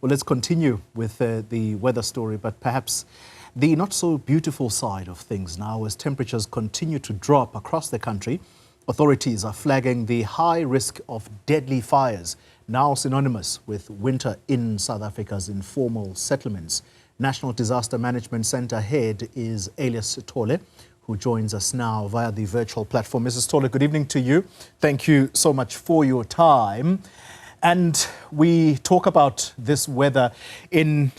Well, let's continue with the weather story, but perhaps the not so beautiful side of things now as temperatures continue to drop across the country. Authorities are flagging the high risk of deadly fires, now synonymous with winter in South Africa's informal settlements. National Disaster Management Centre head is Elias Sithole, who joins us now via the virtual platform. Mrs. Sithole, good evening to you. Thank you so much for your time. And we talk about this weather in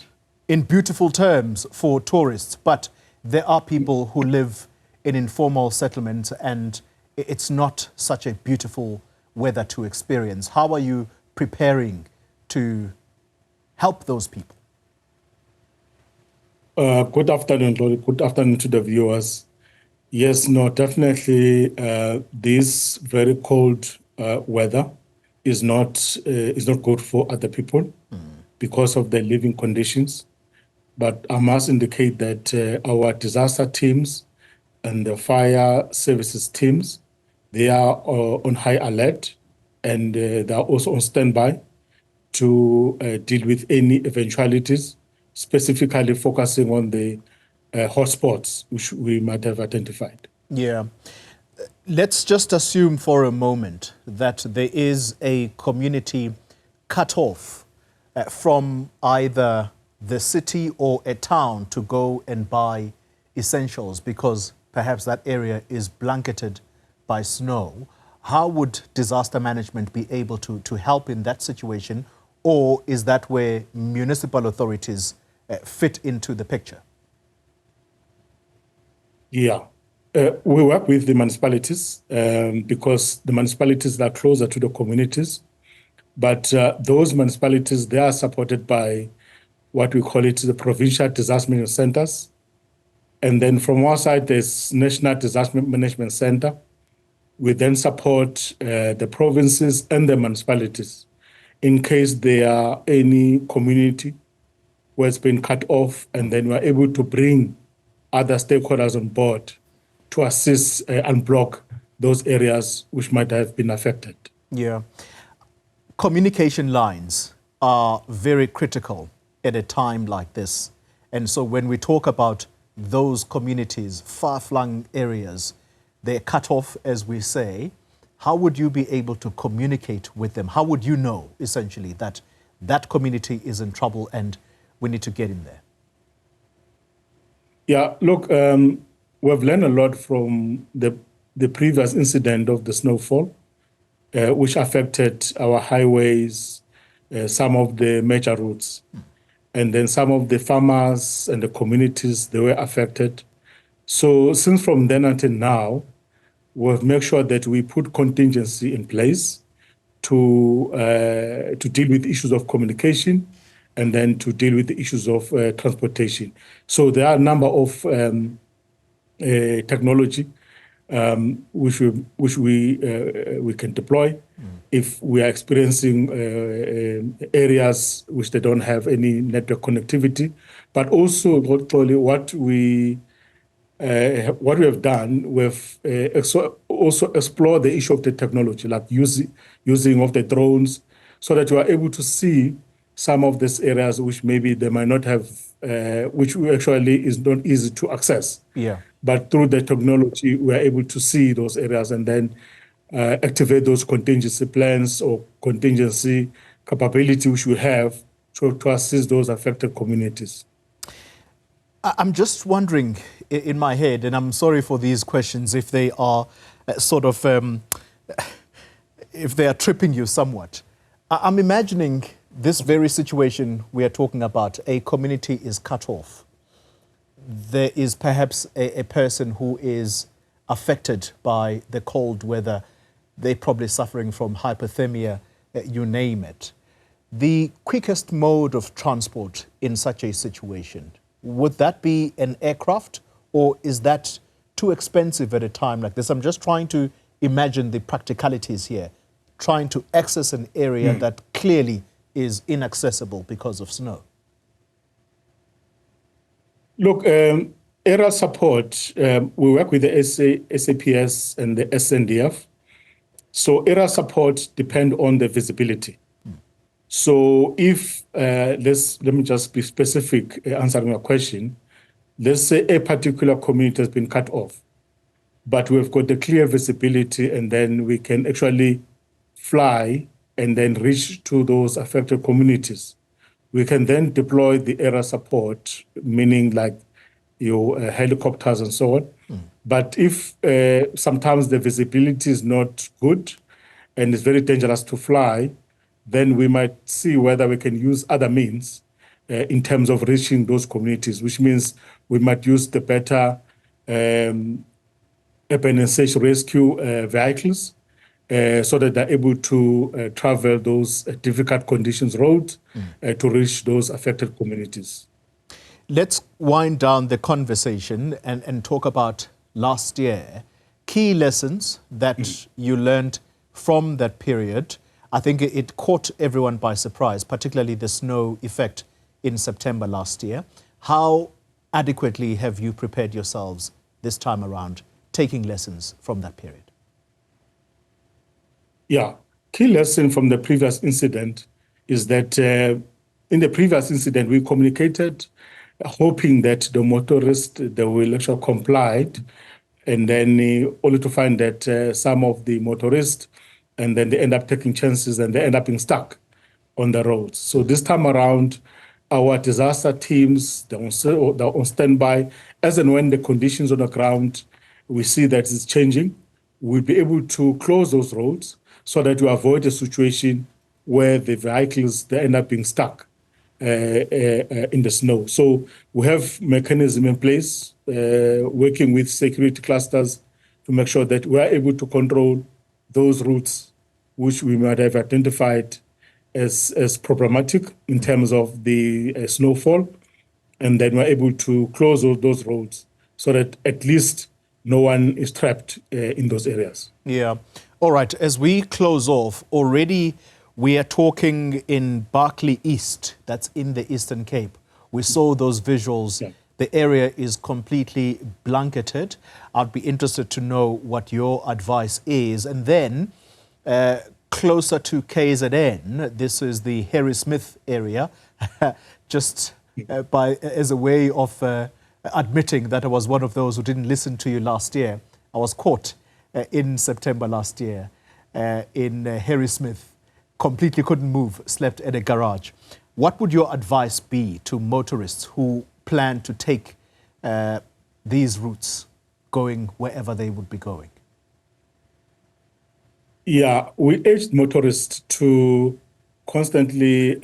beautiful terms for tourists, but there are people who live in informal settlements and it's not such a beautiful weather to experience. How are you preparing to help those people? Good afternoon, Lori. Good afternoon to the viewers. Yes, no, definitely this very cold weather is not good for other people because of their living conditions. But I must indicate that our disaster teams and the fire services teams, they are on high alert and they are also on standby to deal with any eventualities, specifically focusing on the hotspots which we might have identified. Yeah. Let's just assume for a moment that there is a community cut off from either the city or a town to go and buy essentials because perhaps that area is blanketed by snow. How would disaster management be able to help in that situation? Or is that where municipal authorities fit into the picture? Yeah. We work with the municipalities because the municipalities are closer to the communities. But those municipalities, they are supported by what we call it the provincial disaster management centers. And then from our side, there's National Disaster Management Center. We then support the provinces and the municipalities in case there are any community where it's been cut off, and then we're able to bring other stakeholders on board to assist and block those areas which might have been affected. Yeah. Communication lines are very critical at a time like this. And so when we talk about those communities, far-flung areas, they're cut off, as we say, how would you be able to communicate with them? How would you know, essentially, that that community is in trouble and we need to get in there? Yeah, look, we've learned a lot from the previous incident of the snowfall, which affected our highways, some of the major routes. And then some of the farmers and the communities, they were affected. So since from then until now, we've made sure that we put contingency in place to deal with issues of communication and then to deal with the issues of transportation. So there are a number of technology which we can deploy if we are experiencing areas which they don't have any network connectivity. But also, what we have done, we've also explored the issue of the technology, like using of the drones, so that you are able to see some of these areas which maybe they might not have, which actually is not easy to access. Yeah. But through the technology, we are able to see those areas and then activate those contingency plans or contingency capability which we have to assist those affected communities. I'm just wondering in my head, and I'm sorry for these questions if they are if they are tripping you somewhat. I'm imagining this very situation we are talking about. A community is cut off. There is perhaps a person who is affected by the cold weather. They're probably suffering from hypothermia, you name it. The quickest mode of transport in such a situation, would that be an aircraft, or is that too expensive at a time like this? I'm just trying to imagine the practicalities here, trying to access an area that clearly is inaccessible because of snow. Look, aerial support, we work with the SAPS and the SNDF. So aerial support depend on the visibility. So if, let me just be specific answering your question. Let's say a particular community has been cut off, but we've got the clear visibility, and then we can actually fly and then reach to those affected communities. We can then deploy the area support, meaning like your helicopters and so on. But if sometimes the visibility is not good and it's very dangerous to fly, then we might see whether we can use other means in terms of reaching those communities, which means we might use the better urban and search rescue vehicles so that they're able to travel those difficult conditions roads to reach those affected communities. Let's wind down the conversation and talk about last year. Key lessons that you learned from that period. I think it caught everyone by surprise, particularly the snow effect in September last year. How adequately have you prepared yourselves this time around, taking lessons from that period? Yeah, key lesson from the previous incident is that in the previous incident, we communicated hoping that the motorists, they will actually comply, and then only to find that some of the motorists, and then they end up taking chances and they end up being stuck on the roads. So this time around, our disaster teams, they're on standby. As and when the conditions on the ground, we see that it's changing, we'll be able to close those roads so that we avoid a situation where the vehicles, they end up being stuck in the snow. So we have mechanism in place, working with security clusters to make sure that we are able to control those routes which we might have identified as problematic in terms of the snowfall, and then we're able to close those roads so that at least no one is trapped in those areas. Yeah. All right. As we close off, already we are talking in Berkeley East, that's in the Eastern Cape. We saw those visuals. Yeah. The area is completely blanketed. I'd be interested to know what your advice is. And then closer to KZN, this is the Harry Smith area, just as a way of admitting that I was one of those who didn't listen to you last year. I was caught in September last year in Harry Smith, completely couldn't move, slept at a garage. What would your advice be to motorists who plan to take these routes, going wherever they would be going? Yeah, we urge motorists to constantly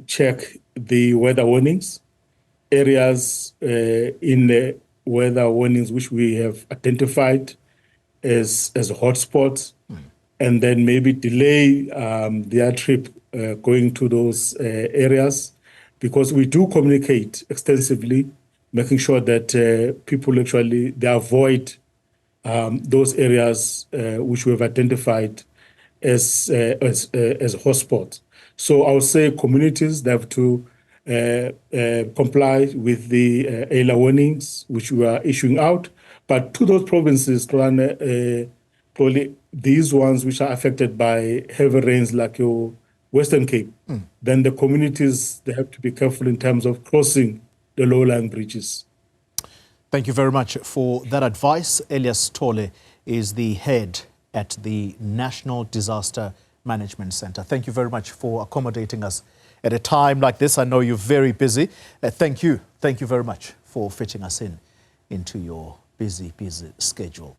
check the weather warnings, areas in the weather warnings which we have identified as hotspots, and then maybe delay their trip going to those areas, because we do communicate extensively, making sure that people actually they avoid those areas which we have identified as hotspots. So I would say communities, they have to comply with the early warnings which we are issuing out. But to those provinces, probably these ones which are affected by heavy rains like your Western Cape, then the communities, they have to be careful in terms of crossing the low-lying bridges. Thank you very much for that advice. Elias Sithole is the head at the National Disaster Management Center. Thank you very much for accommodating us at a time like this. I know you're very busy. Thank you. Thank you very much for fitting us into your busy schedule.